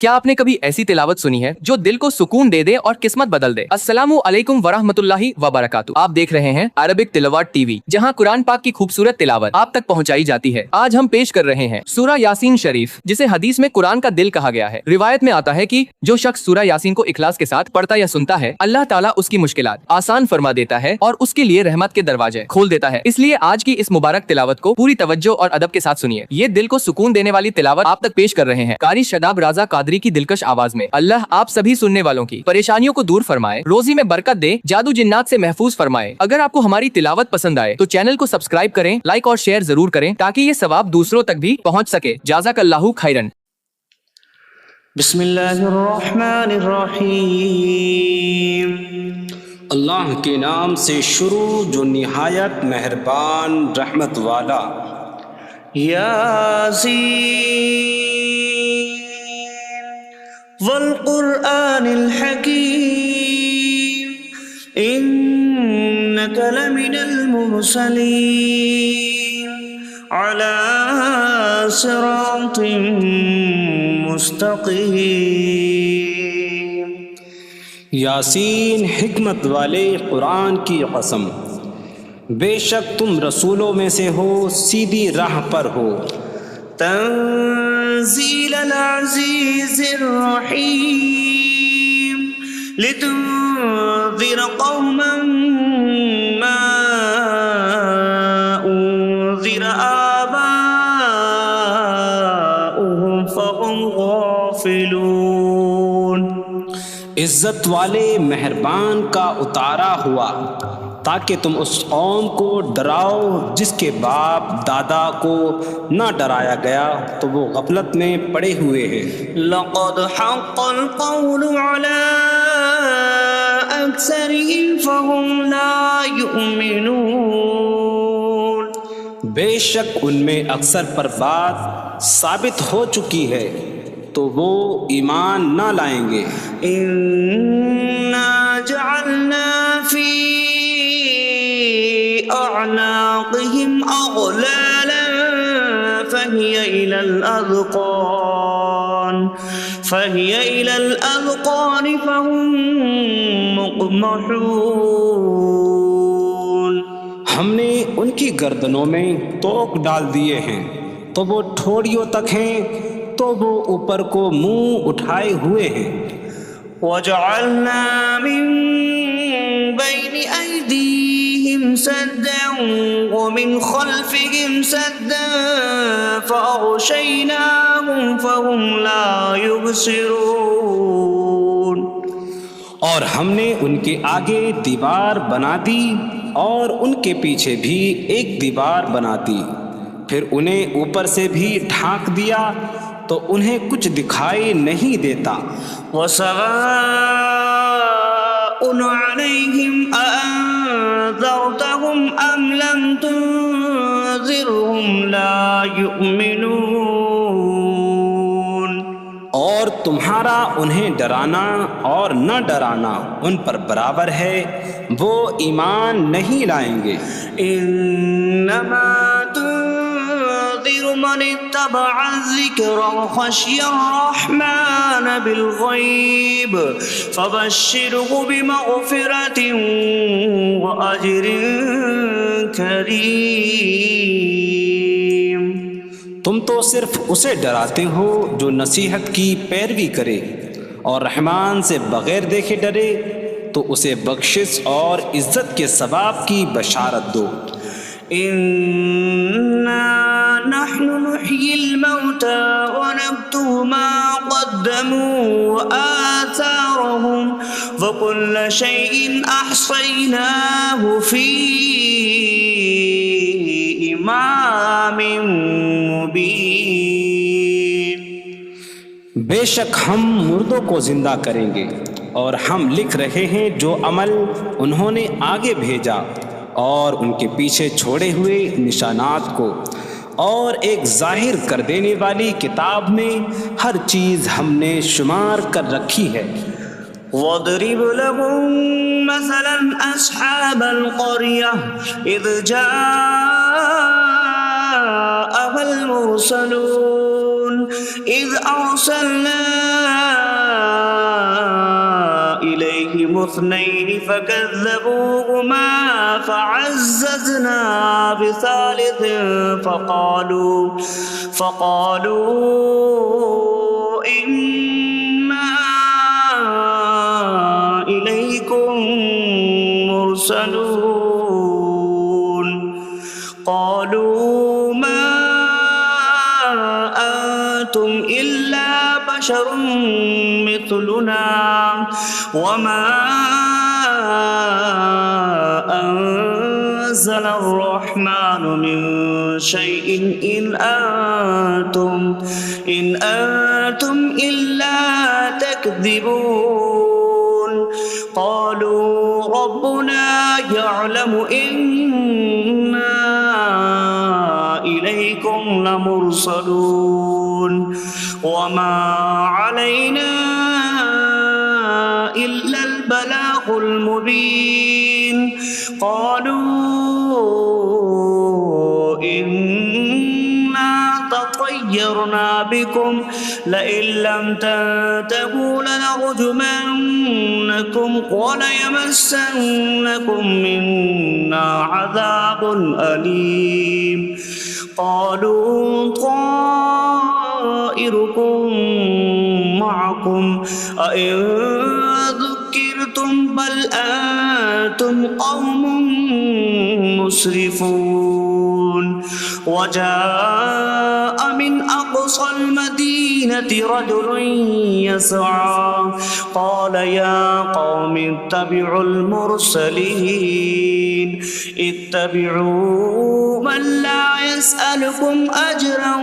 کیا آپ نے کبھی ایسی تلاوت سنی ہے جو دل کو سکون دے دے اور قسمت بدل دے؟ السلام علیکم ورحمۃ اللہ وبرکاتہ۔ آپ دیکھ رہے ہیں عربک تلاوت ٹی وی، جہاں قرآن پاک کی خوبصورت تلاوت آپ تک پہنچائی جاتی ہے۔ آج ہم پیش کر رہے ہیں سورہ یاسین شریف، جسے حدیث میں قرآن کا دل کہا گیا ہے۔ روایت میں آتا ہے کہ جو شخص سورہ یاسین کو اخلاص کے ساتھ پڑھتا یا سنتا ہے، اللہ تعالیٰ اس کی مشکلات آسان فرما دیتا ہے اور اس کے لیے رحمت کے دروازے کھول دیتا ہے۔ اس لیے آج کی اس مبارک تلاوت کو پوری توجہ اور ادب کے ساتھ سنیے۔ یہ دل کو سکون دینے والی تلاوت آپ تک پیش کر رہے ہیں قاری شاداب رضا قادری کی دلکش آواز میں۔ اللہ آپ سبھی سننے والوں کی پریشانیوں کو دور فرمائے، روزی میں برکت دے، جادو جنات سے محفوظ فرمائے۔ اگر آپ کو ہماری تلاوت پسند آئے تو چینل کو سبسکرائب کریں، لائک اور شیئر ضرور کریں تاکہ یہ ثواب دوسروں تک بھی پہنچ سکے۔ جزاک اللہ خیرن۔ بسم اللہ الرحمن الرحیم۔ اللہ کے نام سے شروع جو نہایت مہربان رحمت والا۔ یاسین والقرآن الحکیم انک لمن المرسلین علی صراط مستقیم۔ یاسین حکمت والے قرآن کی قسم، بے شک تم رسولوں میں سے ہو، سیدھی راہ پر ہو۔ تنزیل العزیز الرحیم لتنذر قوما ما انذر آباؤهم فهم غافلون۔ عزت والے مہربان کا اتارا ہوا تاکہ تم اس قوم کو ڈراؤ جس کے باپ دادا کو نہ ڈرایا گیا تو وہ غفلت میں پڑے ہوئے ہیں۔ لقد حق القول على اکثرهم فهم لا يؤمنون۔ بے شک ان میں اکثر پر بات ثابت ہو چکی ہے تو وہ ایمان نہ لائیں گے۔ انا جعلنا فی اعناقهم اغلالا فهي الى الاذقان فهم مقمحون۔ ہم نے ان کی گردنوں میں توق ڈال دیے ہیں تو وہ ٹھوڑیوں تک ہیں تو وہ اوپر کو منہ اٹھائے ہوئے ہیں۔ وَجَعَلْنَا مِن بَيْنِ أَيْدِيهِمْ سَدًّا وَمِنْ خَلْفِهِمْ سَدًّا فَأَغْشَيْنَاهُمْ فَهُمْ لَا يُبْصِرُونَ۔ اور ہم نے ان کے آگے دیوار بنا دی اور ان کے پیچھے بھی ایک دیوار بنا دی، پھر انہیں اوپر سے بھی ڈھانک دیا تو انہیں کچھ دکھائی نہیں دیتا۔ وَسَوَاءٌ عَلَيْهِمْ أَأَنذَرْتَهُمْ أَمْ لَمْ تُنذِرْهُمْ لَا يُؤْمِنُونَ۔ اور تمہارا انہیں ڈرانا اور نہ ڈرانا ان پر برابر ہے، وہ ایمان نہیں لائیں گے۔ انما من اتبع الذکر وخشی الرحمن بالغیب فبشرہ بمغفرۃ واجر کریم۔ تم تو صرف اسے ڈراتے ہو جو نصیحت کی پیروی کرے اور رحمان سے بغیر دیکھے ڈرے تو اسے بخشش اور عزت کے ثواب کی بشارت دو۔ اِنَّا نحن نحيي الموتى ونكتب ما قدموا وآثارهم وكل شيء أحصيناه في إمام مبين۔ بے شک ہم مردوں کو زندہ کریں گے اور ہم لکھ رہے ہیں جو عمل انہوں نے آگے بھیجا اور ان کے پیچھے چھوڑے ہوئے نشانات کو، اور ایک ظاہر کر دینے والی کتاب میں ہر چیز ہم نے شمار کر رکھی ہے۔ وَاضْرِبْ لَهُم مَّثَلًا أَصْحَابَ الْقَرْيَةِ إِذْ جَاءَهَا الْمُرْسَلُونَ إِذْ أَرْسَلْنَا اثنين فكذبوهما فعززنا بثالث فقالوا إنا إليكم مرسلون قالوا ما أنتم إلا بشر مثلنا وما أنزل الرحمن من شيء إن أنتم إلا تكذبون قالوا ربنا يعلم إنا إليكم لمرسلون وما علينا إلا البلاغ المبين قالوا إنا تطيرنا بكم لئن لم تنتهوا لنرجمنكم وليمسنكم منا عذاب أليم قالوا طائركم معكم أئن ذكرتم بل أنتم قوم مسرفون وجاء من أقصى المدينة رجل يسعى قال يا قوم اتبعوا المرسلين اتبعوا من لا يسألكم أجرا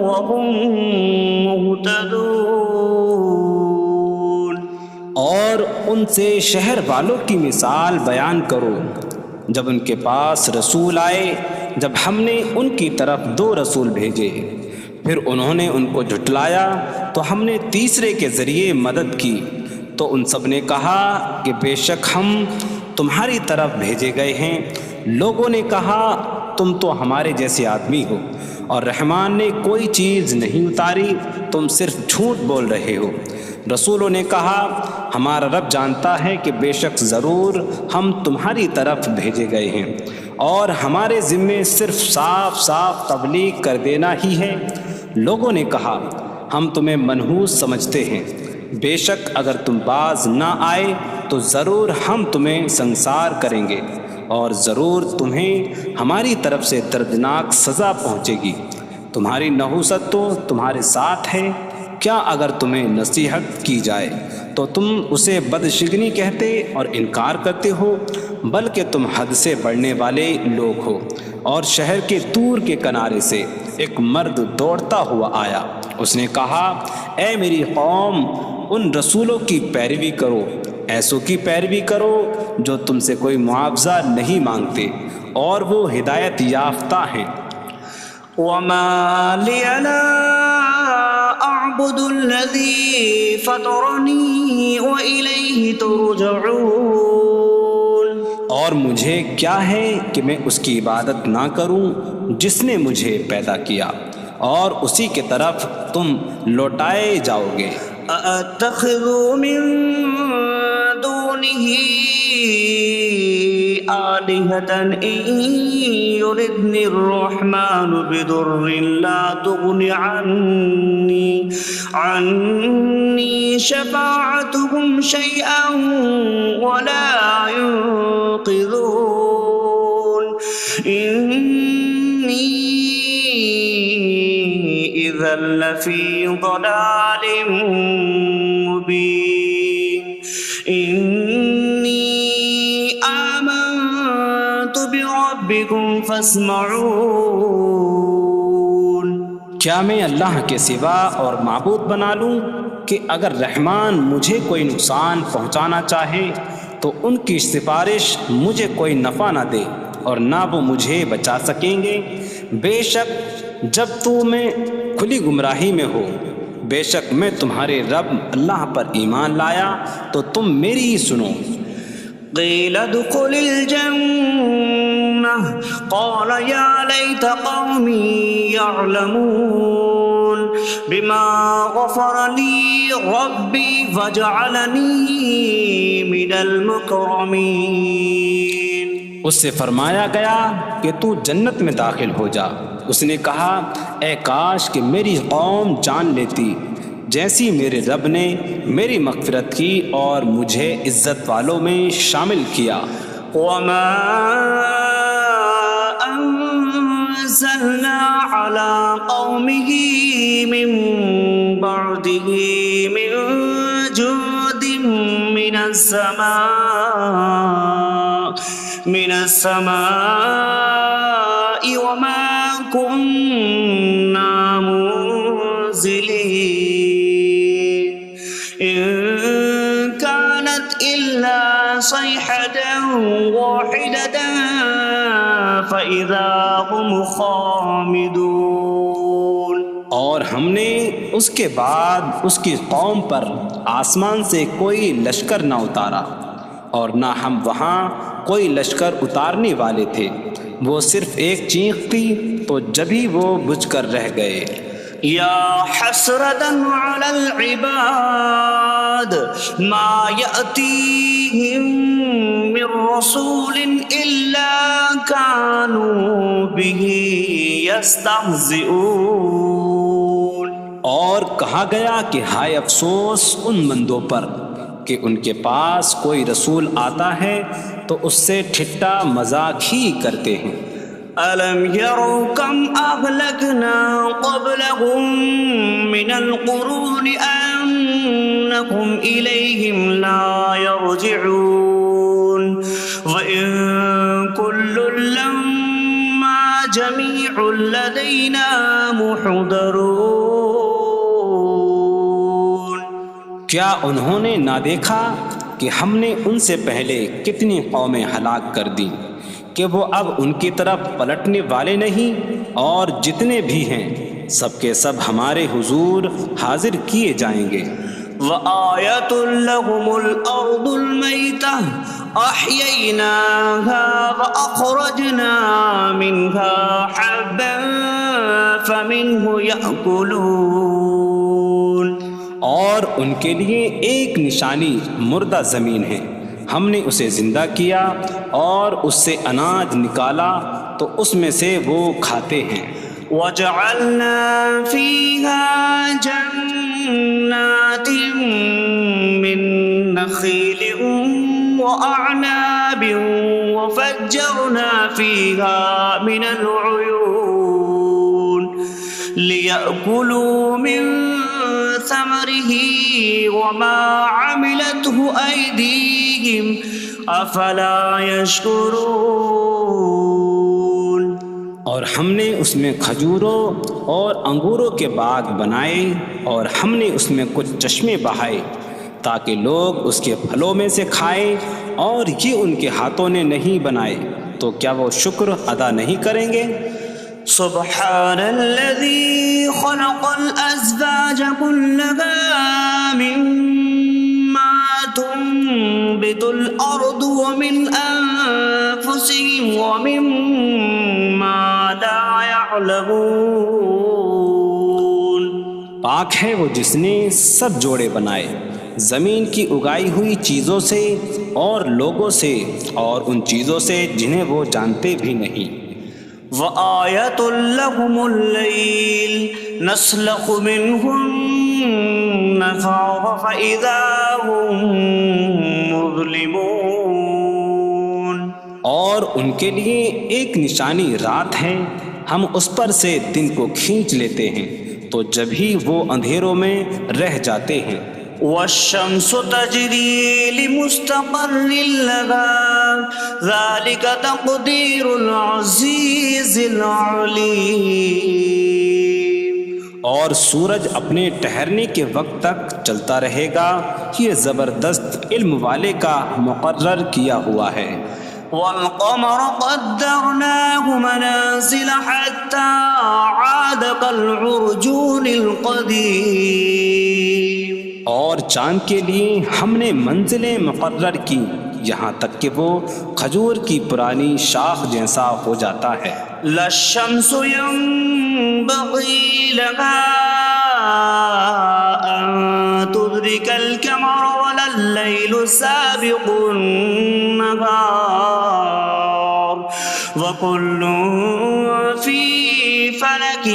وهم مهتدون اور ان سے شہر والوں کی مثال بیان کرو جب ان کے پاس رسول آئے جب ہم نے ان کی طرف 2 رسول بھیجے پھر انہوں نے ان کو جھٹلایا تو ہم نے تیسرے کے ذریعے مدد کی تو ان سب نے کہا کہ بے شک ہم تمہاری طرف بھیجے گئے ہیں لوگوں نے کہا تم تو ہمارے جیسے آدمی ہو اور رحمان نے کوئی چیز نہیں اتاری تم صرف جھوٹ بول رہے ہو رسولوں نے کہا ہمارا رب جانتا ہے کہ بے شک ضرور ہم تمہاری طرف بھیجے گئے ہیں اور ہمارے ذمے صرف صاف صاف تبلیغ کر دینا ہی ہے لوگوں نے کہا ہم تمہیں منحوس سمجھتے ہیں بے شک اگر تم باز نہ آئے تو ضرور ہم تمہیں سنسار کریں گے اور ضرور تمہیں ہماری طرف سے دردناک سزا پہنچے گی تمہاری نحوست تو تمہارے ساتھ ہے کیا اگر تمہیں نصیحت کی جائے تو تم اسے بدشگنی کہتے اور انکار کرتے ہو بلکہ تم حد سے بڑھنے والے لوگ ہو اور شہر کے دور کے کنارے سے ایک مرد دوڑتا ہوا آیا اس نے کہا اے میری قوم ان رسولوں کی پیروی کرو ایسوں کی پیروی کرو جو تم سے کوئی معاوضہ نہیں مانگتے اور وہ ہدایت یافتہ ہیں وما لي لا أعبد الذي فطرني وإليه ترجعون اور مجھے کیا ہے کہ میں اس کی عبادت نہ کروں جس نے مجھے پیدا کیا اور اسی کی طرف تم لوٹائے جاؤ گے أأتخذ من دونه آلهة إن يردني الرحمن بضر لا تغن عني شفاعتهم شيئا ولا ينقذون إني إذا لفي ضلال مبين إني آمنت بربكم فاسمعون کیا میں اللہ کے سوا اور معبود بنا لوں کہ اگر رحمان مجھے کوئی نقصان پہنچانا چاہے تو ان کی سفارش مجھے کوئی نفع نہ دے اور نہ وہ مجھے بچا سکیں گے بے شک جب تم کھلی گمراہی میں ہو بے شک میں تمہارے رب اللہ پر ایمان لایا تو تم میری ہی سنو قيل ادخل الجنة قال يا ليت قومي يعلمون بما غفر لي ربي فاجعلني من المكرمين. اس سے فرمایا گیا کہ تو جنت میں داخل ہو جا. اس نے کہا اے کاش کہ میری قوم جان لیتی جیسی میرے رب نے میری مغفرت کی اور مجھے عزت والوں میں شامل کیا. وما أنزلنا على قومه من بعده من جود من السماء وما كنا منزلين إن كانت إلا صيحة واحدة فإذا هم خامدون. اور ہم نے اس کے بعد اس کی قوم پر آسمان سے کوئی لشکر نہ اتارا اور نہ ہم وہاں کوئی لشکر اتارنے والے تھے. وہ صرف ایک چیخ کی تو جبھی وہ بجھ کر رہ گئے. يا حسرة على العباد ما يأتيهم من رسول إلا كانوا به يستهزئون. اور کہا گیا کہ ہائے افسوس ان بندوں پر کہ ان کے پاس کوئی رسول آتا ہے تو اس سے ٹھٹا مذاق ہی کرتے ہیں. ألم يروا كم أهلكنا قبلهم من القرون أنكم إليهم لا يرجعون وإن كل لما جميع لدينا محضرون. کیا انہوں نے نہ دیکھا کہ ہم نے ان سے پہلے کتنی قومیں ہلاک کر دیں کہ وہ اب ان کی طرف پلٹنے والے نہیں، اور جتنے بھی ہیں سب کے سب ہمارے حضور حاضر کیے جائیں گے. وآية لهم الأرض الميتة أحييناها وأخرجنا منها حبا فمنه يأكلون. اور ان کے لیے ایک نشانی مردہ زمین ہے، ہم نے اسے زندہ کیا اور اس سے اناج نکالا تو اس میں سے وہ کھاتے ہیں. وجعلنا فيها جنات من نخيل وأعناب وفجرنا فيها من العيون ليأكلوا من ثمره وما عملته أيديهم أفلا يشكرون. اور ہم نے اس میں کھجوروں اور انگوروں کے باغ بنائے اور ہم نے اس میں کچھ چشمے بہائے تاکہ لوگ اس کے پھلوں میں سے کھائیں، اور یہ ان کے ہاتھوں نے نہیں بنائے تو کیا وہ شکر ادا نہیں کریں گے؟ سبحان الذي خلق الأزواج كلها مما تنبت الأرض ومن أنفسهم ومما لا يعلمون. پاک ہے وہ جس نے سب جوڑے بنائے زمین کی اگائی ہوئی چیزوں سے اور لوگوں سے اور ان چیزوں سے جنہیں وہ جانتے بھی نہیں. وآية لهم الليل نسلخ منه النهار فإذا هم مظلمون. اور ان کے لیے ایک نشانی رات ہے، ہم اس پر سے دن کو کھینچ لیتے ہیں تو جب ہی وہ اندھیروں میں رہ جاتے ہیں. والشمس تجري لمستقر لها ذلك تقدير العزيز العليم. اور سورج اپنے ٹھہرنے کے وقت تک چلتا رہے گا، یہ زبردست علم والے کا مقرر کیا ہوا ہے. والقمر قدرناه منازل حتى عاد كالعرجون القديم. اور چاند کے لیے ہم نے منزلیں مقرر کی یہاں تک کہ وہ کھجور کی پرانی شاخ جیسا ہو جاتا ہے. لا الشمس ينبغي لها أن تدرك القمر ولا الليل سابق النهار وكل في فلك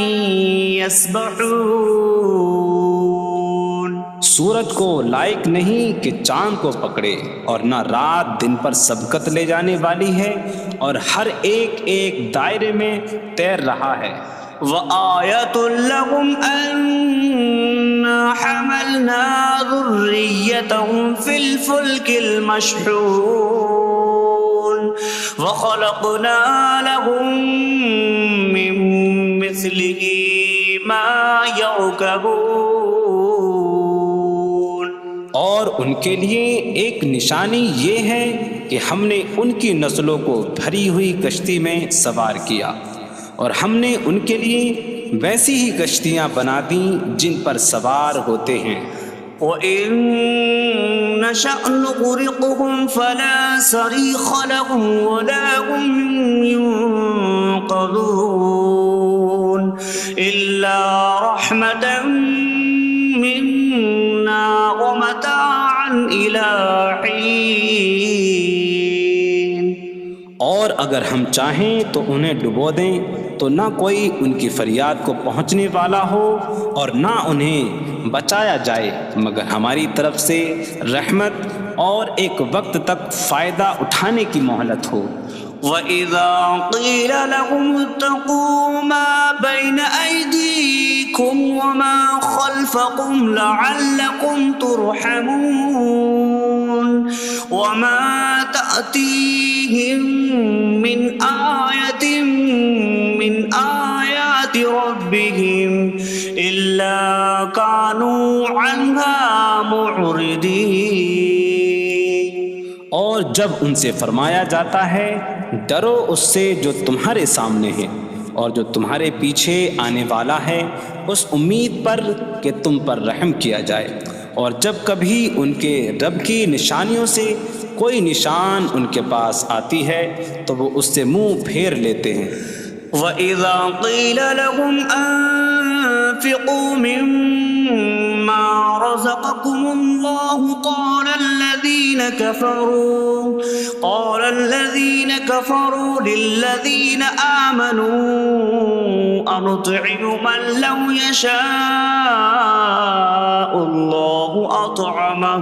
يسبحون. سورج کو لائق نہیں کہ چاند کو پکڑے، اور نہ رات دن پر سبقت لے جانے والی ہے، اور ہر ایک ایک دائرے میں تیر رہا ہے. وآية لهم أنا حملنا ذريتهم في الفلك المشحون وخلقنا لهم من مثله ما يركبون. اور ان کے لیے ایک نشانی یہ ہے کہ ہم نے ان کی نسلوں کو بھری ہوئی کشتی میں سوار کیا، اور ہم نے ان کے لیے ویسی ہی کشتیاں بنا دیں جن پر سوار ہوتے ہیں. وَإِن نَّشَأْ نُغْرِقْهُمْ فَلَا صَرِيخَ لَهُمْ وَلَا هُمْ يُنقَذُونَ إِلَّا رَحْمَةً مِّنَّا وَمَتَاعًا إِلَىٰ حِينٍ. اور اگر ہم چاہیں تو انہیں ڈبو دیں تو نہ کوئی ان کی فریاد کو پہنچنے والا ہو اور نہ انہیں بچایا جائے مگر ہماری طرف سے رحمت اور ایک وقت تک فائدہ اٹھانے کی مہلت ہو. وَإِذَا قِيلَ لَهُمُ اتَّقُوا مَا بَيْنَ أَيْدِيكُمْ وَمَا خَلْفَكُمْ لَعَلَّكُمْ تُرْحَمُونَ وَمَا تَأْتِيهِمْ مِنْ آيَةٍ مِنْ آيَاتِ رَبِّهِمْ إِلَّا كَانُوا عَنْهَا مُعْرِضِينَ. اور جب ان سے فرمایا جاتا ہے ڈرو اس سے جو تمہارے سامنے ہے اور جو تمہارے پیچھے آنے والا ہے، اس امید پر کہ تم پر رحم کیا جائے، اور جب کبھی ان کے رب کی نشانیوں سے کوئی نشان ان کے پاس آتی ہے تو وہ اس سے منہ پھیر لیتے ہیں. وَإِذَا قِيلَ لَهُمْ أَنفِقُوا مِمَّا رَزَقَكُمُ اللَّهُ قَالَ الَّذِينَ كَفَرُوا لِلَّذِينَ آمَنُوا أَنُطْعِمُ مَن لَّوْ يَشَاءُ اللَّهُ أَطْعَمَهُ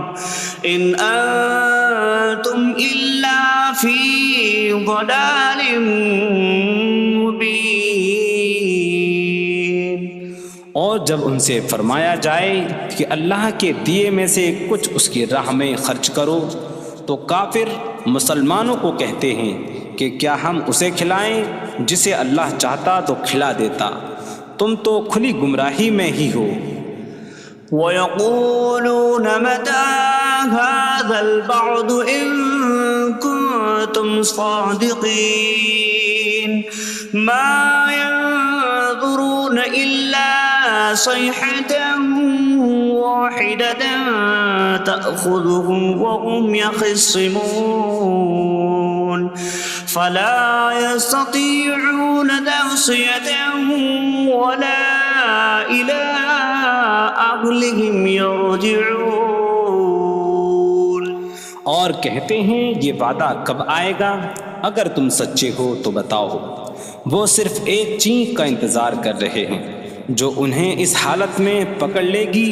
إِنْ أَنتُمْ إِلَّا فِي ضَلَالٍ مبین. اور جب ان سے فرمایا جائے کہ اللہ کے دیے میں سے کچھ اس کی راہ میں خرچ کرو تو کافر مسلمانوں کو کہتے ہیں کہ کیا ہم اسے کھلائیں جسے اللہ چاہتا تو کھلا دیتا، تم تو کھلی گمراہی میں ہی ہو. وَيَقُولُونَ مَتَىٰ هَٰذَا الْوَعْدُ إِن كُنتُمْ صَادِقِينَ مَا يَنظُرُونَ إِلَّا صَيْحَةً وَاحِدَةً تَأْخُذُهُمْ وَهُمْ يَخِصِّمُونَ فَلَا يَسْتَطِيعُونَ تَوْصِيَةً وَلَا إِلَىٰ أَهْلِهِمْ يَرْجِعُونَ. اور کہتے ہیں یہ وعدہ کب آئے گا؟ اگر تم سچے ہو تو بتاؤ. وہ صرف ایک چینخ کا انتظار کر رہے ہیں جو انہیں اس حالت میں پکڑ لے گی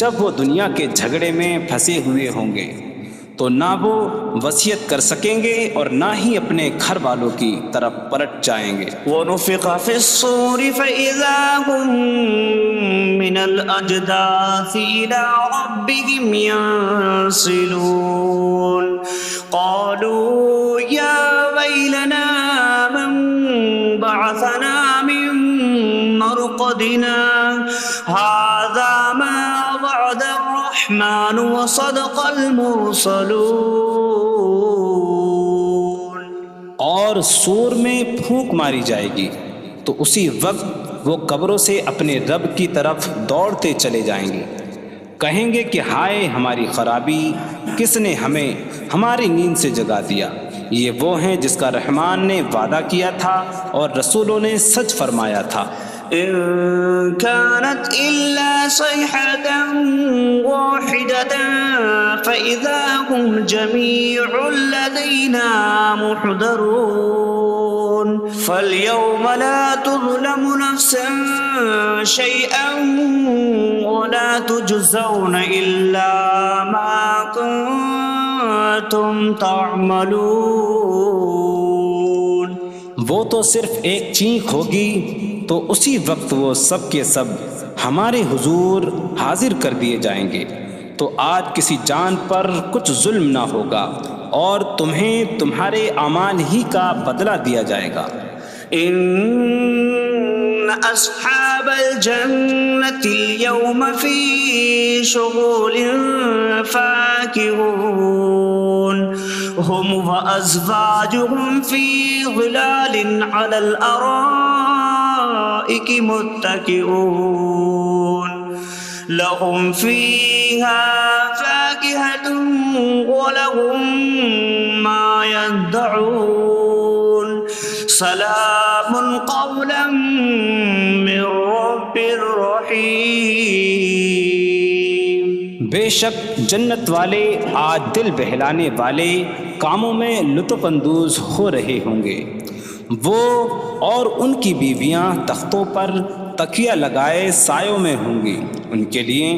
جب وہ دنیا کے جھگڑے میں پھنسے ہوئے ہوں گے، تو نہ وہ وصیت کر سکیں گے اور نہ ہی اپنے گھر والوں کی طرف پلٹ جائیں گے. وَنُفِخَ فِي الصُّورِ فَإِذَا هُم مِّنَ الْأَجْدَاثِ إِلَىٰ رَبِّهِمْ يَنسِلُونَ قَالُوا يَا وَيْلَنَا مَن بَعَثَنَا مِن مَّرْقَدِنَا هَٰذَا مَا وَعَدَ الرَّحْمَٰنُ وَصَدَقَ الْمُرْسَلُونَ. اور سور میں پھونک ماری جائے گی تو اسی وقت وہ قبروں سے اپنے رب کی طرف دوڑتے چلے جائیں گے، کہیں گے کہ ہائے ہماری خرابی، کس نے ہمیں ہماری نیند سے جگا دیا. یہ وہ ہیں جس کا رحمان نے وعدہ کیا تھا اور رسولوں نے سچ فرمایا تھا. إن كانت إلا صيحة واحدة فإذا هم جميع لدينا محضرون فاليوم لا تظلم نفس شيئا ولا تجزون إلا ما كنتم تعملون. وہ تو صرف ایک چینخ ہوگی تو اسی وقت وہ سب کے سب ہمارے حضور حاضر کر دیے جائیں گے. تو آج کسی جان پر کچھ ظلم نہ ہوگا اور تمہیں تمہارے اعمال ہی کا بدلہ دیا جائے گا. إن أصحاب الجنة اليوم في شغل فاكهون هم وأزواجهم في ظلال على الأرائك متكئون لهم فيها فاكهة ولهم ما يدعون سلام قولا من رب رحیم. بے شک جنت والے آج دل بہلانے والے کاموں میں لطف اندوز ہو رہے ہوں گے. وہ اور ان کی بیویاں تختوں پر تکیہ لگائے سایوں میں ہوں گی. ان کے لیے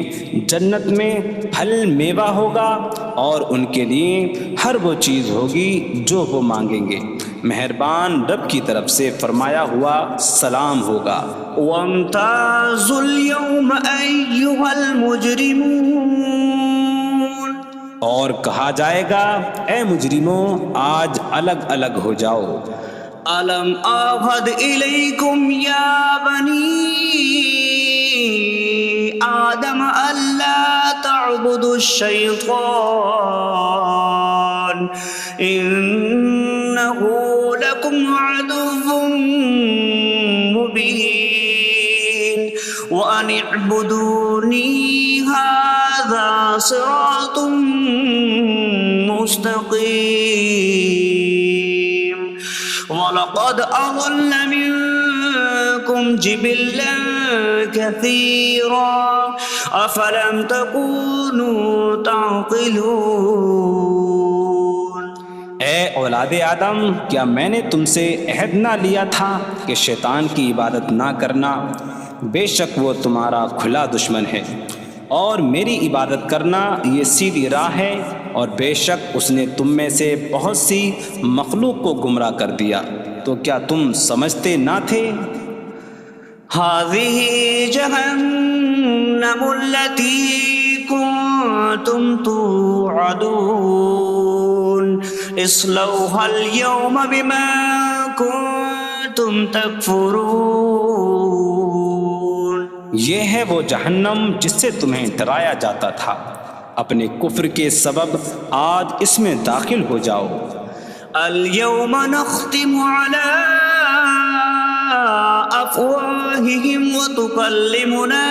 جنت میں پھل میوہ ہوگا اور ان کے لیے ہر وہ چیز ہوگی جو وہ مانگیں گے. مہربان رب کی طرف سے فرمایا ہوا سلام ہوگا. وامتازوا اليوم أيها المجرمون. اور کہا جائے گا اے مجرموں آج الگ الگ ہو جاؤ. ألم أعهد إليكم يا بني آدم ألا تعبدوا الشيطان إنه لكم عدو مبين وأن اعبدوني هذا صراط مستقيم. وَلَقَدْ أَضَلَّ مِنكُمْ جِبِلًّا كَثِيرًا أَفَلَمْ تَكُونُوا تَعْقِلُونَ. اے اولاد آدم کیا میں نے تم سے عہد نہ لیا تھا کہ شیطان کی عبادت نہ کرنا؟ بے شک وہ تمہارا کھلا دشمن ہے اور میری عبادت کرنا یہ سیدھی راہ ہے. اور بے شک اس نے تم میں سے بہت سی مخلوق کو گمراہ کر دیا. تو کیا تم سمجھتے نہ تھے؟ هذه جهنم التي كنتم توعدون اصلوها اليوم بما كنتم تكفرون. یہ ہے وہ جہنم جس سے تمہیں ڈرایا جاتا تھا. اپنے کفر کے سبب آج اس میں داخل ہو جاؤ. اليوم نختم على أفواههم وتكلمنا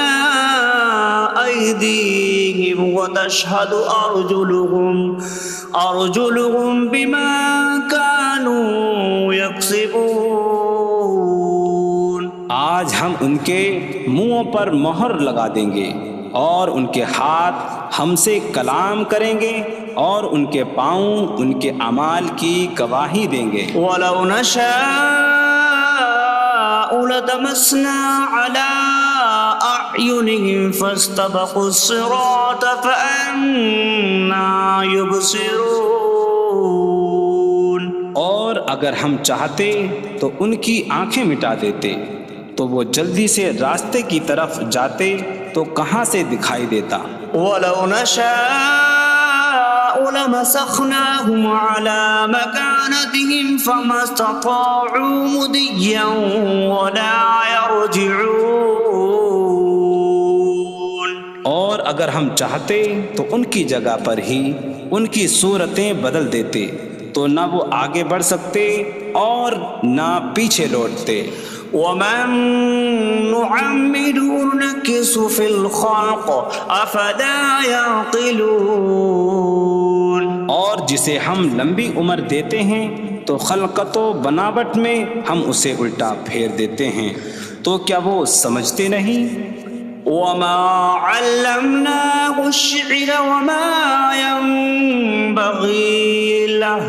أيديهم وتشهد أرجلهم بما كانوا يكسبون. آج ہم ان کے منہوں پر مہر لگا دیں گے اور ان کے ہاتھ ہم سے کلام کریں گے اور ان کے پاؤں ان کے اعمال کی گواہی دیں گے. وَلَوْ نَشَاءُ لَطَمَسْنَا عَلَىٰ أَعْيُنِهِمْ فَاسْتَبَقُوا الصِّرَاطَ فَأَنَّىٰ يُبْصِرُونَ. اور اگر ہم چاہتے تو ان کی آنکھیں مٹا دیتے تو وہ جلدی سے راستے کی طرف جاتے تو کہاں سے دکھائی دیتا. وَلَوْ نَشَاءُ لَمَسَخْنَاهُمْ عَلَىٰ مَكَانَتِهِمْ فَمَا اسْتَطَاعُوا مُضِيًّا وَلَا يَرْجِعُونَ. اور اگر ہم چاہتے تو ان کی جگہ پر ہی ان کی صورتیں بدل دیتے تو نہ وہ آگے بڑھ سکتے اور نہ پیچھے لوٹتے. وَمَن نُعَمِّرْهُ نُنَكِّسْهُ فِي الْخَلْقِ أَفَلَا يَعْقِلُونَ. اور جسے ہم لمبی عمر دیتے ہیں تو خلقت و بناوٹ میں ہم اسے الٹا پھیر دیتے ہیں. تو کیا وہ سمجھتے نہیں؟ وما علمناه الشعر وما ينبغي له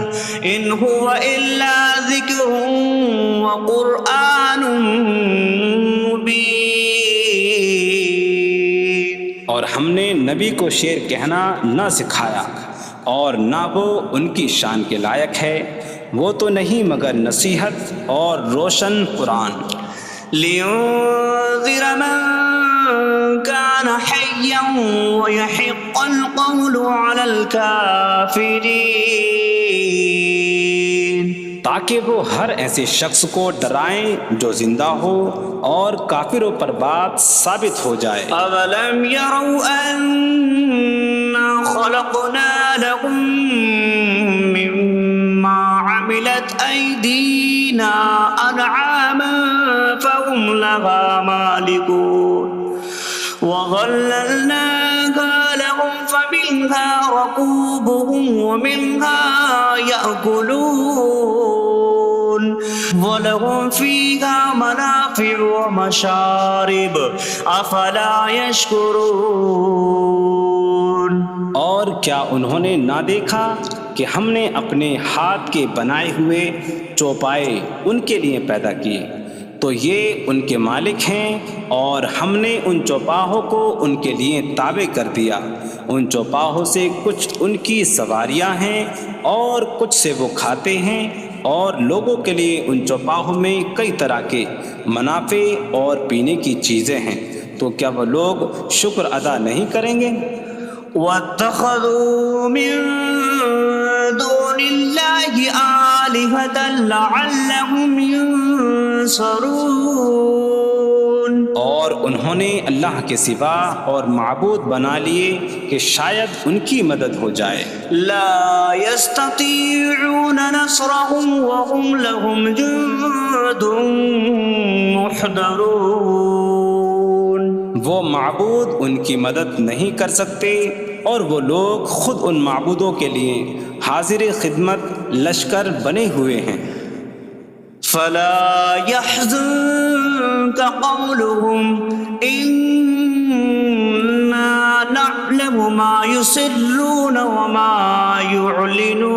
إن هو إلا ذكر وقرآن مبين. اور ہم نے نبی کو شعر کہنا نہ سکھایا اور نہ وہ ان کی شان کے لائق ہے، وہ تو نہیں مگر نصیحت اور روشن قرآن. لينذر من كان حيا ويحق القول على الكافرين. تاکہ وہ ہر ایسے شخص کو ڈرائیں جو زندہ ہو اور کافروں پر بات ثابت ہو جائے. أولم يروا أنا خلقنا لهم مما عملت أيدينا أنعاما فهم لها مالكون وظللناها لهم فمنها ركوبهم ومنها يأكلون ولهم فيها منافع ومشارب أفلا يشكرون. اور کیا انہوں نے نہ دیکھا کہ ہم نے اپنے ہاتھ کے بنائے ہوئے چوپائے ان کے لیے پیدا کیے، تو یہ ان کے مالک ہیں، اور ہم نے ان چوپاہوں کو ان کے لیے تابع کر دیا. ان چوپاہوں سے کچھ ان کی سواریاں ہیں اور کچھ سے وہ کھاتے ہیں، اور لوگوں کے لیے ان چوپاہوں میں کئی طرح کے منافع اور پینے کی چیزیں ہیں. تو کیا وہ لوگ شکر ادا نہیں کریں گے؟ واتخذوا من دون الله آلهة لعلهم ينصرون. اور انہوں نے اللہ کے سوا اور معبود بنا لیے کہ شاید ان کی مدد ہو جائے. لا يستطيعون نصرهم وهم لهم جند محضرون. وہ معبود ان کی مدد نہیں کر سکتے، اور وہ لوگ خود ان معبودوں کے لیے حاضر خدمت لشکر بنے ہوئے ہیں. فلا يحزنك قولهم إنا نعلم ما يسرون وما يعلنون.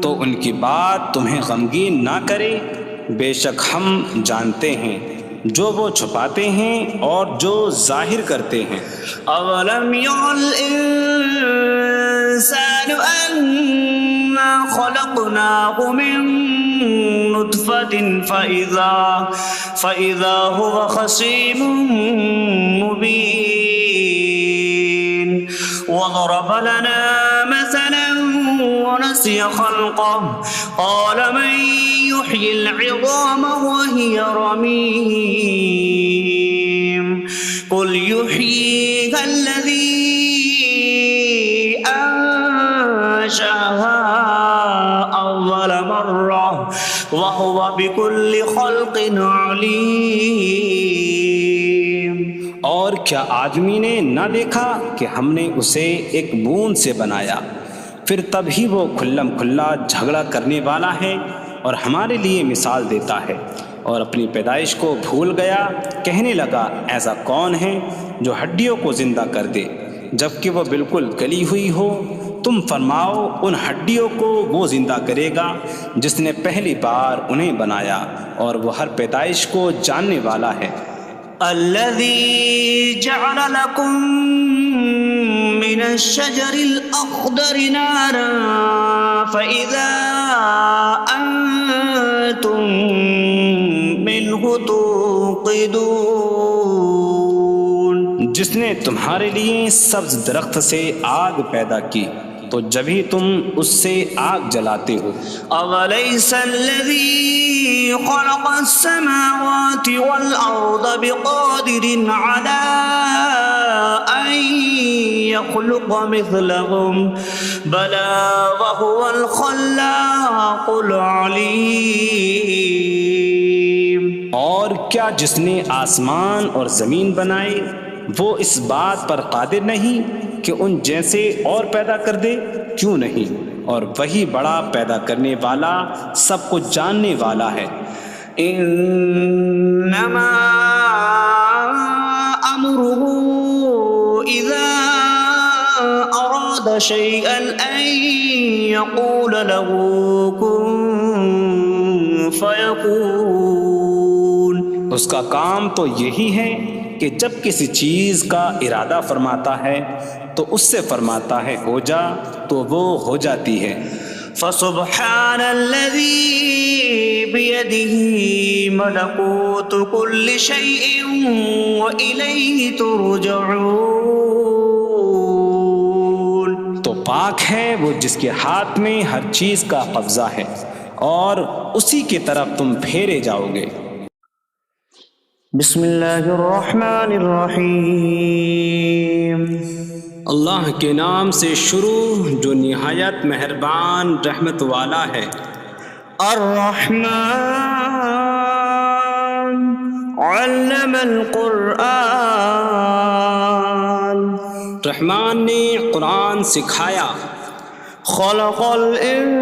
تو ان کی بات تمہیں غمگین نہ کرے، بے شک ہم جانتے ہیں جو وہ چھپاتے ہیں اور جو ظاہر کرتے ہیں. أولم ير الإنسان أنا خلقناه من نطفة فإذا هو خصيم مبين. وضرب لنا مثلا ونسي خلقه قال من يحيي العظام وهي رميم. قل يحييها الذي أنشأها أول مرة وهو بكل خلق عليم. اور کیا آدمی نے نہ دیکھا کہ ہم نے اسے ایک بوند سے بنایا، پھر تب ہی وہ کھلم کھلا جھگڑا کرنے والا ہے اور ہمارے لیے مثال دیتا ہے. اور اپنی پیدائش کو بھول گیا، کہنے لگا ایسا کون ہے جو ہڈیوں کو زندہ کر دے جبکہ وہ بالکل گلی ہوئی ہو. تم فرماؤ ان ہڈیوں کو وہ زندہ کرے گا جس نے پہلی بار انہیں بنایا، اور وہ ہر پیدائش کو جاننے والا ہے. الذي جعل لكم من الشجر الأخضر نارا فإذا أنتم منه توقدون. جس نے تمہارے لیے سبز درخت سے آگ پیدا کی تو جب ہی تم اس سے آگ جلاتے ہو. أوليس الذي خلق السماوات والأرض بقادر على أن يخلق مثلهم بلى وهو الخلاق العليم. اور کیا جس نے آسمان اور زمین بنائے وہ اس بات پر قادر نہیں کہ ان جیسے اور پیدا کر دے؟ کیوں نہیں، اور وہی بڑا پیدا کرنے والا سب کچھ جاننے والا ہے. إنما أمره إذا أراد شيئا أن يقول له كن فيكون. اس کا کام تو یہی ہے کہ جب کسی چیز کا ارادہ فرماتا ہے تو اس سے فرماتا ہے ہو جا تو وہ ہو جاتی ہے. فسبحان الذي بيده ملكوت كل شيء وإليه ترجعون. تو پاک ہے وہ جس کے ہاتھ میں ہر چیز کا قبضہ ہے اور اسی کی طرف تم پھیرے جاؤ گے. بسم اللہ الرحمن الرحیم. اللہ کے نام سے شروع جو نہایت مہربان رحمت والا ہے. الرحمن علم القرآن. رحمان نے قرآن سکھایا. خلق الانسان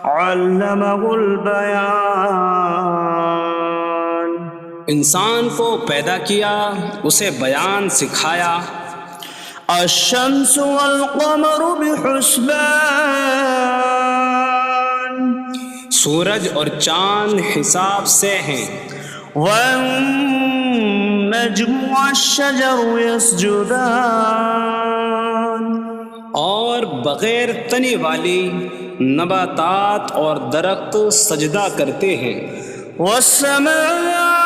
علمہ البیان. انسان کو پیدا کیا اسے بیان سکھایا. الشمس والقمر بحسبان. سورج اور چاند حساب سے ہیں. والنجم والشجر يسجدان. اور بغیر تنے والی نباتات اور درخت سجدہ کرتے ہیں. والسماء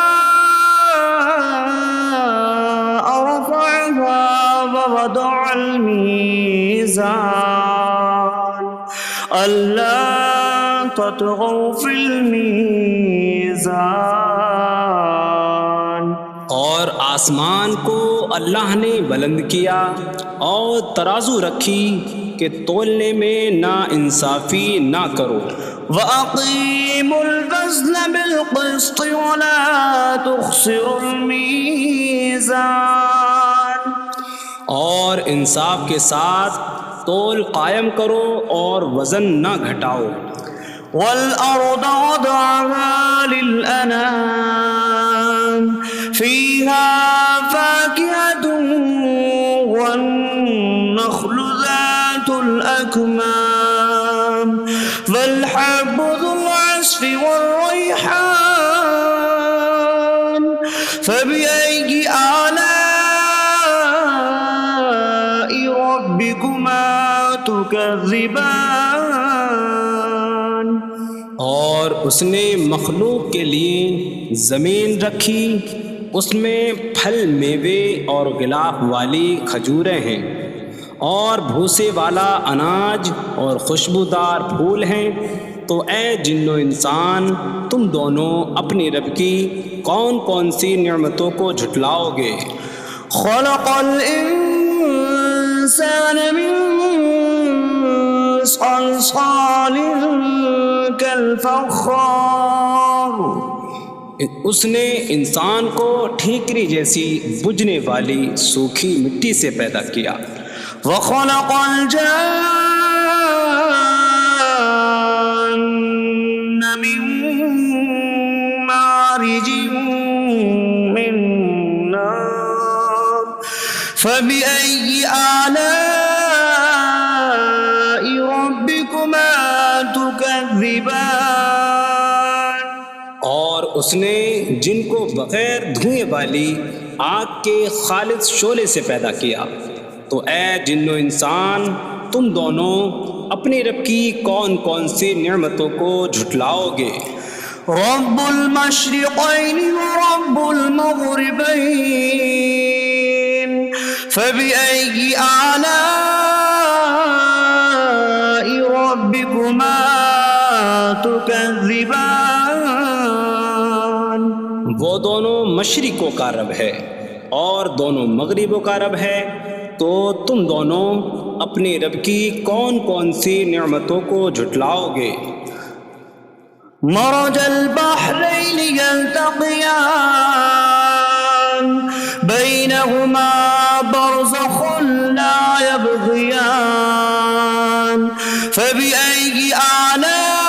رفعها ووضع الميزان ألا تطغوا في الميزان. اور آسمان کو اللہ نے بلند کیا اور ترازو رکھی کہ تولنے میں نا انصافی نہ کرو. وَأَقِيمُوا الْوَزْنَ بِالْقِسْطِ وَلَا تُخْسِرُوا الْمِيزَانَ. اور انصاف کے ساتھ تول قائم کرو اور وزن نہ گھٹاؤ. وَالْأَرْضَ وَضَعَهَا لِلْأَنَامِ فِيهَا فَاكِهَةٌ وَالنَّخْلُ ذَاتُ الْأَكْمَامِ وَالْحَبُّ ذُو الْعَصْفِ وَالرَّيْحَانُ فَبِأَيِّ آلَاءِ رَبِّكُمَا تُكَذِّبَانِ. اور اس نے مخلوق کے لیے زمین رکھی، اس میں پھل میوے اور غلاف والی کھجوریں ہیں اور بھوسے والا اناج اور خوشبودار پھول ہیں. تو اے جن و انسان تم دونوں اپنی رب کی کون کون سی نعمتوں کو جھٹلاؤ گے. خلق الانسان من صلصال کالفخار. اس نے انسان کو ٹھیکری جیسی بجھنے والی سوکھی مٹی سے پیدا کیا. وخلق الجان من مارج من نار فبأي آلاء ربكما تكذبان. اور اس نے جن کو بغیر دھوئیں والی آگ کے خالص شعلے سے پیدا کیا. تو اے جن و انسان تم دونوں اپنی رب کی کون کون سی نعمتوں کو جھٹلاؤ گے. رب المشرقین ورب المغربین فبأي آلاء ربكما تكذبان. وہ دونوں مشرقوں کا رب ہے اور دونوں مغربوں کا رب ہے. تو تم دونوں اپنی رب کی کون کون سی نعمتوں کو جھٹلاؤ گے. مرج البحرین یلتقیان بینہما برزخ لا یبغیان فبأي آلاء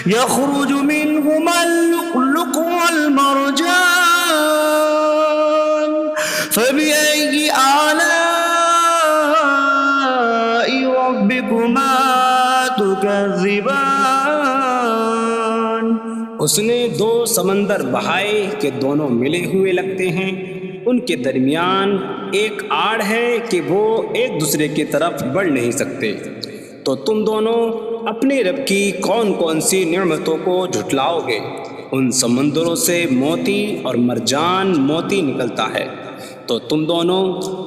يخرج منهما اللؤلؤ والمرجان فبأي آلاء ربكما تكذبان اس نے دو سمندر بہائے کہ دونوں ملے ہوئے لگتے ہیں، ان کے درمیان ایک آڑ ہے کہ وہ ایک دوسرے کی طرف بڑھ نہیں سکتے، تو تم دونوں اپنے رب کی کون کون سی نعمتوں کو جھٹلاؤ گے؟ ان سمندروں سے موتی اور مرجان موتی نکلتا ہے، تو تم دونوں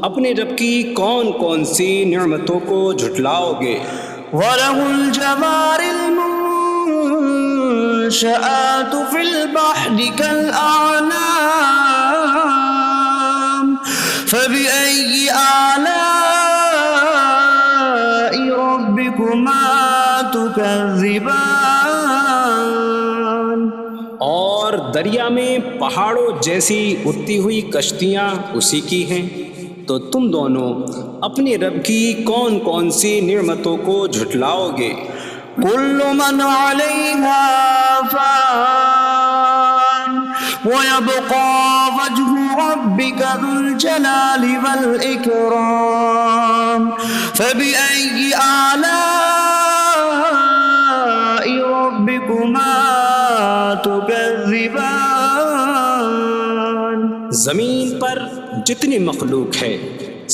اپنے رب کی کون کون سی نعمتوں کو جھٹلاؤ گے؟ وَلَهُ الْجَوَارِ الْمُنشَآتُ فِي الْبَحْرِ كَالْأَعْلَامِ فَبِأَيِّ آلَاءِ رَبِّكُمَا تُكَذِّبَانِ اور دریا میں پہاڑوں جیسی اڑتی ہوئی کشتیاں اسی کی ہیں، تو تم دونوں اپنے رب کی کون کون سی نعمتوں کو جھٹلاؤ گے؟ كل من عليها فان ويبقى وجه ربك ذو الجلال والإكرام فبأي آلاء ربكما تكذبان زمین پر جتنی مخلوق ہے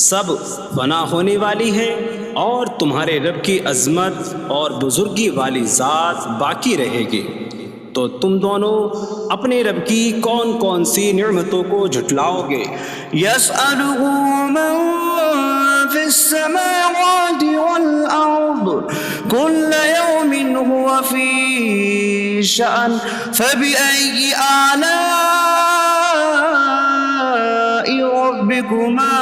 سب فنا ہونے والی ہے، اور تمہارے رب کی عظمت اور بزرگی والی ذات باقی رہے گی، تو تم دونوں اپنے رب کی کون کون سی نعمتوں کو جھٹلاؤ گے؟ يسأله من في السماوات والأرض كل يوم هو في شأن فبأي آلاء ربكما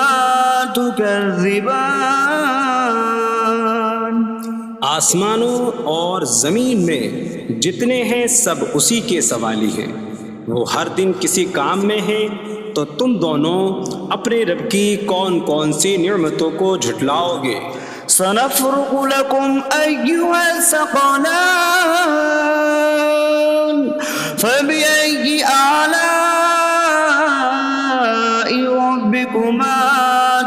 تكذبان آسمانوں اور زمین میں جتنے ہیں سب اسی کے سوالی ہیں، وہ ہر دن کسی کام میں ہیں، تو تم دونوں اپنے رب کی کون کون سی نعمتوں کو جھٹلاؤ گے؟ سنفرغ لكم أيها الثقلان فبأي آلاء ربكما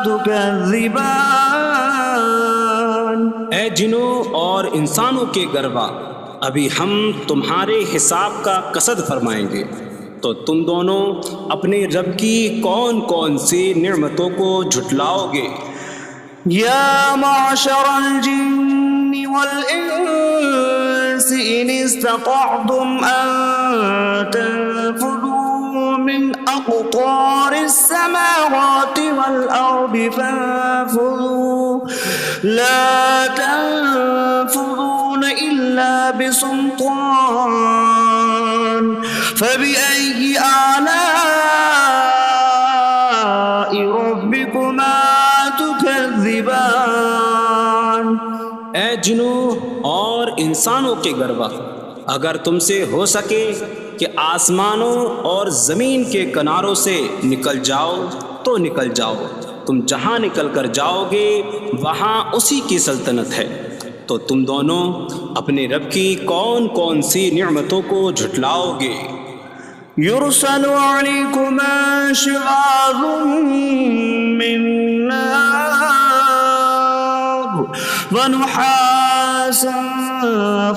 تكذبان اے جنوں اور انسانوں کے گروہ، ابھی ہم تمہارے حساب کا قصد فرمائیں گے، تو تم دونوں اپنے رب کی کون کون سی نعمتوں کو جھٹلاؤ گے؟ يا معشر الجن والإنس إن استطعتم أن تنفذوا من أقطار السماوات والأرض فانفذوا لا تنفذون إلا بسلطان فبأي آلاء ربكما تكذبان اے جنوں اور انسانوں کے گروہ، اگر تم سے ہو سکے کہ آسمانوں اور زمین کے کناروں سے نکل جاؤ تو نکل جاؤ، تم جہاں نکل کر جاؤ گے وہاں اسی کی سلطنت ہے، تو تم دونوں اپنے رب کی کون کون سی نعمتوں کو جھٹلاؤ گے؟ يرسل عليكما شواظ من نار ونحاسا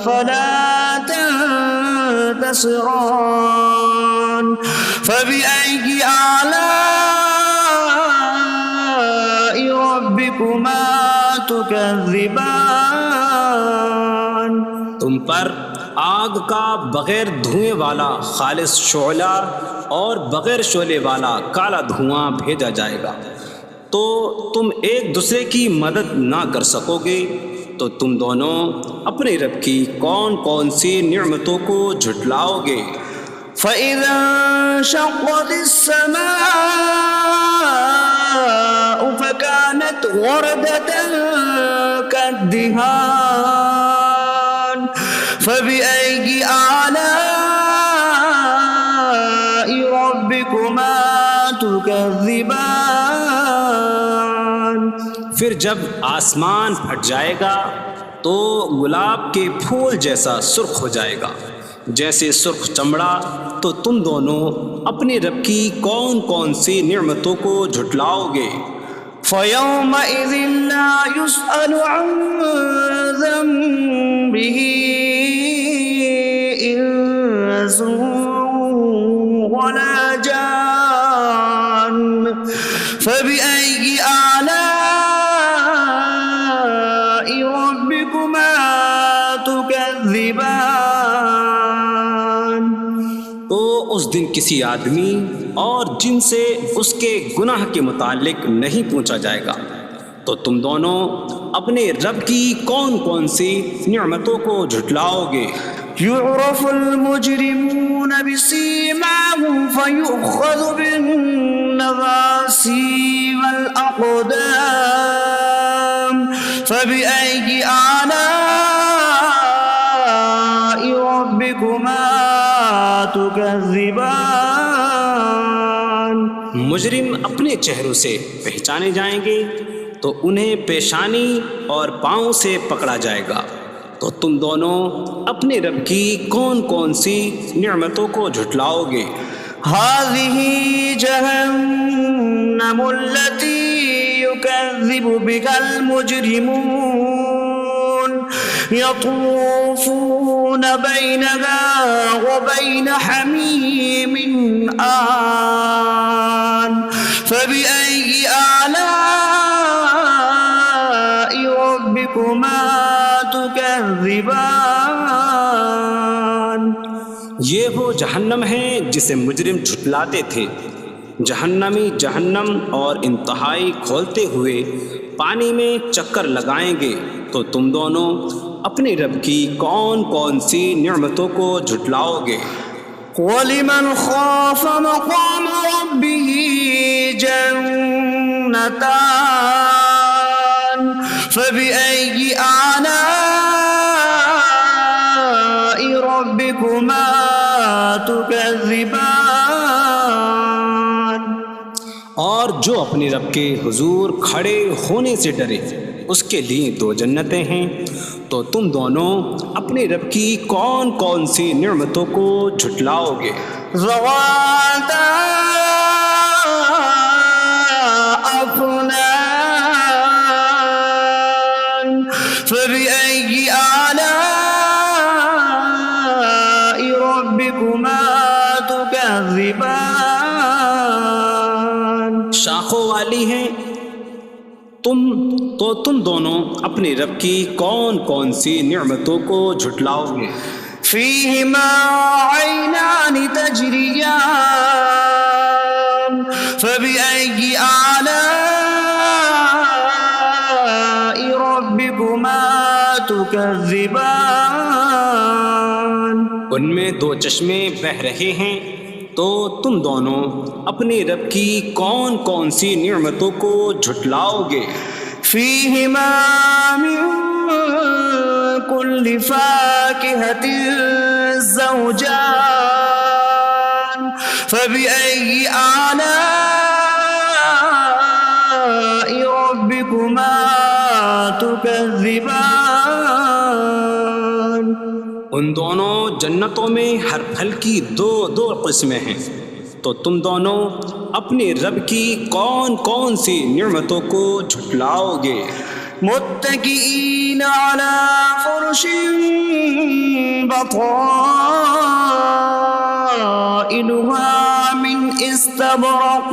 فلا تنتصران فبأي آلاء ربكما تكذبان تم پر آگ کا بغیر دھوئیں والا خالص شعلہ اور بغیر شعلے والا کالا دھواں بھیجا جائے گا، تو تم ایک دوسرے کی مدد نہ کر سکو گے، تو تم دونوں اپنے رب کی کون کون سی نعمتوں کو جھٹلاؤ گے؟ فإذا انشقت السماء فكانت وردة كالدهان فبأي آلاء ربكما تكذبان پھر جب آسمان پھٹ جائے گا تو گلاب کے پھول جیسا سرخ ہو جائے گا جیسے سرخ چمڑا۔ تو تم دونوں اپنے رب کی کون کون سی نعمتوں کو جھٹلاؤ گے؟ فيومئذ لا يسأل عن ذنبه إنس ولا جان فبأي آلاء ربكما تكذبان۔ تو اس دن کسی آدمی اور جن سے اس کے گناہ کے متعلق نہیں پوچھا جائے گا۔ تو تم دونوں اپنے رب کی کون کون سی نعمتوں کو جھٹلاؤ گے؟ يعرف المجرمون بسيماهم فيؤخذ بالنواسي والأقدام فبأي آلاء ربكما تكذبان۔ مجرم اپنے چہروں سے پہچانے جائیں گے تو انہیں پیشانی اور پاؤں سے پکڑا جائے گا۔ تو تم دونوں اپنے رب کی کون کون سی نعمتوں کو جھٹلاؤ گے؟ هذه جهنم التي يكذب بها المجرمون يطوفون بينها وبين حميم آن فبأي آلاء ربكما تكذبان۔ یہ وہ جہنم ہے جسے مجرم جھٹلاتے تھے۔ جہنمی جہنم اور انتہائی کھولتے ہوئے پانی میں چکر لگائیں گے۔ تو تم دونوں اپنے رب کی کون کون سی نعمتوں کو جھٹلاؤ گے؟ وَلِمَنْ خَافَ مَقَامَ رَبِّهِ جَنَّتَانِ فَبِأَيِّ آلَاءِ رَبِّكُمَا تُكَذِّبَانِ۔ اور جو اپنے رب کے حضور کھڑے ہونے سے ڈرے اس کے لیے دو جنتیں ہیں۔ تو تم دونوں اپنے رب کی کون کون سی نعمتوں کو جھٹلاؤ گے؟ ذواتا أفنان فبأي آلاء ربكما تكذبان۔ شاخوں والی ہیں تم دونوں اپنے رب کی کون کون سی نعمتوں کو جھٹلاؤ گے؟ فيهما عينان تجريان فبأي آلاء ربكما تكذبان۔ ان میں دو چشمے بہہ رہے ہیں۔ تو تم دونوں اپنے رب کی کون کون سی نعمتوں کو جھٹلاؤ گے؟ فيهما من كل فاكهة زوجان فبأي آلاء ربكما تكذبان۔ ان دونوں جنتوں میں ہر پھل کی دو قسمیں ہیں۔ تو تم دونوں اپنے رب کی کون کون سی نعمتوں کو جھٹلاؤ گے؟ متكئين على فرش بطائنها من استبرق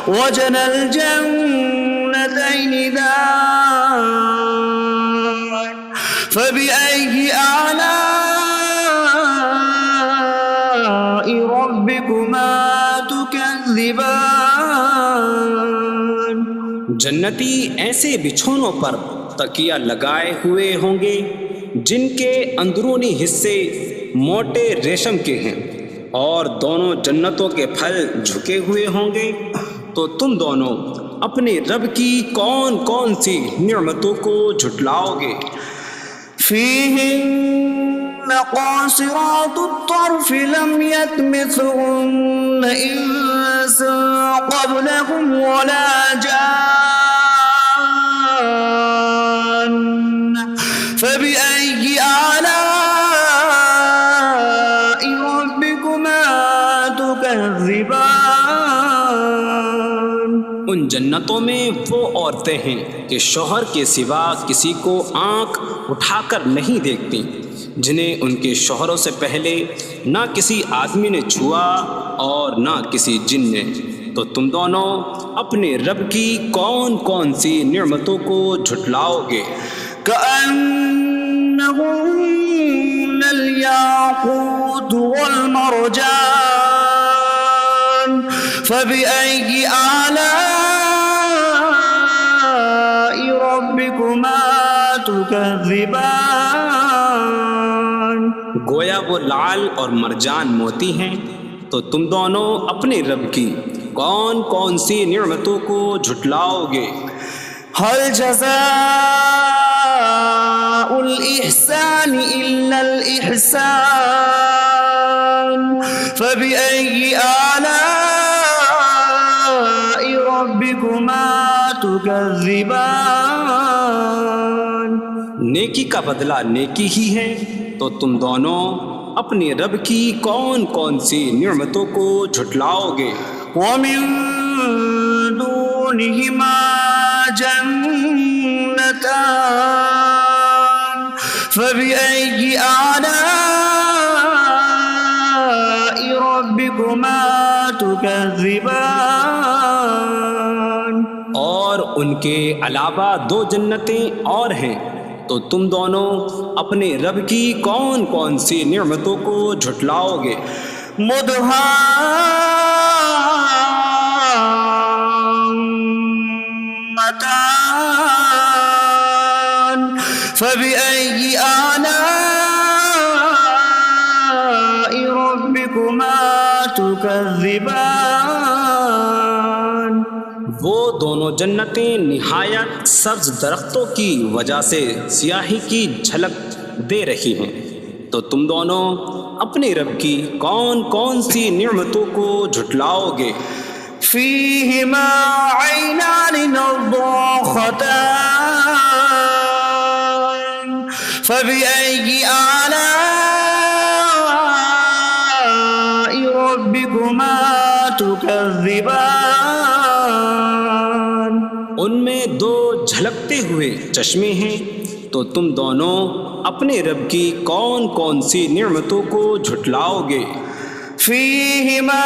وجنى الجنتين دان فبأي آلاء ربكما تكذبان۔ جنتی ایسے بچھونوں پر تکیہ لگائے ہوئے ہوں گے جن کے اندرونی حصے موٹے ریشم کے ہیں، اور دونوں جنتوں کے پھل جھکے ہوئے ہوں گے۔ تو تم دونوں اپنے رب کی کون کون سی نعمتوں کو جھٹلاؤ گے؟ فيهن قاصرات الطرف لم يطمثهن إنس قبلهم ولا جان فبأي ان جنتوں میں وہ عورتیں ہیں کہ شوہر کے سوا کسی کو آنکھ اٹھا کر نہیں دیکھتی، جنہیں ان کے شوہروں سے پہلے نہ کسی آدمی نے چھوا اور نہ کسی جن نے۔ تو تم دونوں اپنے رب کی کون کون سی نعمتوں کو جھٹلاؤ گے؟ كأنهن الياقوت والمرجان فبأي آلاء ربكما تكذبان؟ گویا وہ لعل اور مرجان موتی ہیں۔ تو تم دونوں اپنے رب کی کون کون سی نعمتوں کو جھٹلاؤ گے؟ هل جزاء الإحسان إلا الإحسان فبأي آلاء ربكما تكذبان؟ نیکی کا بدلہ نیکی ہی ہے، تو تم دونوں اپنے رب کی کون کون سی نعمتوں کو جھٹلاؤ گے؟ ومن دونهما جنتان فبأي آلاء ربكما تكذبان؟ اور ان کے علاوہ دو جنتیں اور ہیں، تو تم دونوں اپنے رب کی کون کون سی نعمتوں کو جھٹلاؤ گے؟ مدهامتان فبأي آلاء ربكما تكذبان؟ وہ دونوں جنتیں نہایت سبز درختوں کی وجہ سے سیاہی کی جھلک دے رہی ہیں، تو تم دونوں اپنے رب کی کون کون سی نعمتوں کو جھٹلاؤ گے؟ فيهما عينان نضاختان فبأي آلاء ربكما تكذبان؟ ان میں دو جھلکتے ہوئے چشمے ہیں، تو تم دونوں اپنے رب کی کون کون سی نعمتوں کو جھٹلاؤ گے؟ فيهما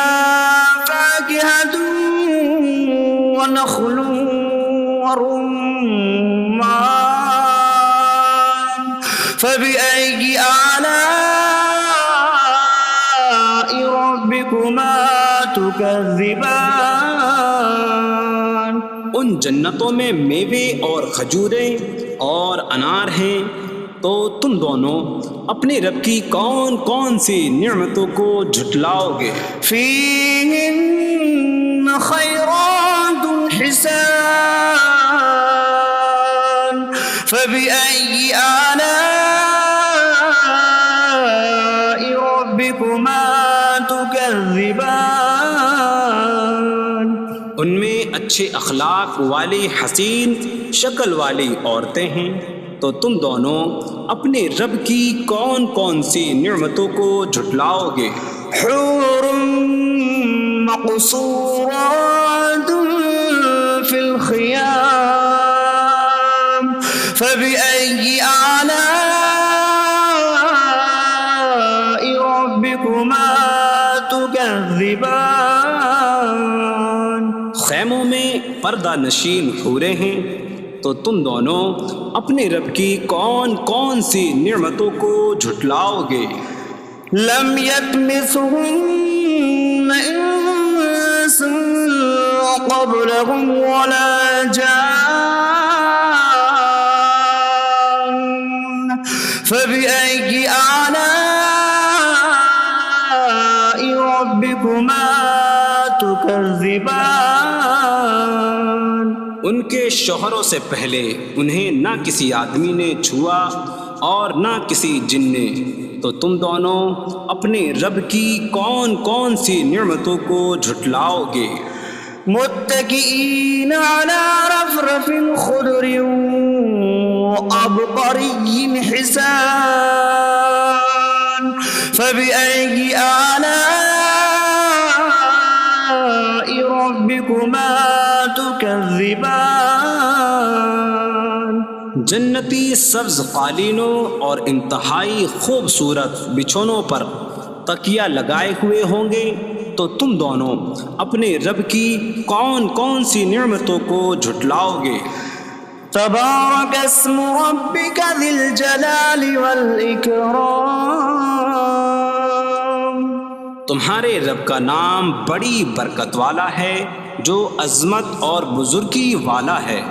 فاكهة ونخل ورمان فبأي آلاء ربكما تكذبان؟ ان جنتوں میں میوے اور کھجوریں اور انار ہیں، تو تم دونوں اپنے رب کی کون کون سی نعمتوں کو جھٹلاؤ گے؟ فيهن خيرات حسان فبأي آلاء ربكما تكذبان؟ ان میں اچھے اخلاق والی حسین شکل والی عورتیں ہیں، تو تم دونوں اپنے رب کی کون کون سی نعمتوں کو جھٹلاؤ گے؟ حور مقصورات في الخيام فبأي آلاء ربكما تكذبان؟ خیموں میں پردہ نشین حوریں ہیں، تو تم دونوں اپنے رب کی کون کون سی نعمتوں کو جھٹلاؤ گے؟ لم يطمثهن إنس قبلهم ولا جان فبأي آلاء ربكما تكذبان؟ ان کے شوہروں سے پہلے انہیں نہ کسی آدمی نے چھوا اور نہ کسی جن نے، تو تم دونوں اپنے رب کی کون کون سی نعمتوں کو جھٹلاؤ گے؟ متكئين على رفرف خضر وعبقري حسان فبأي آلاء ربكما تكذبان؟ جنتی سبز قالینوں اور انتہائی خوبصورت بچھونوں پر تکیہ لگائے ہوئے ہوں گے، تو تم دونوں اپنے رب کی کون کون سی نعمتوں کو جھٹلاؤ گے؟ تبارك اسم ربك ذي الجلال والإكرام. تمہارے رب کا نام بڑی برکت والا ہے، جو عظمت اور بزرگی والا ہے۔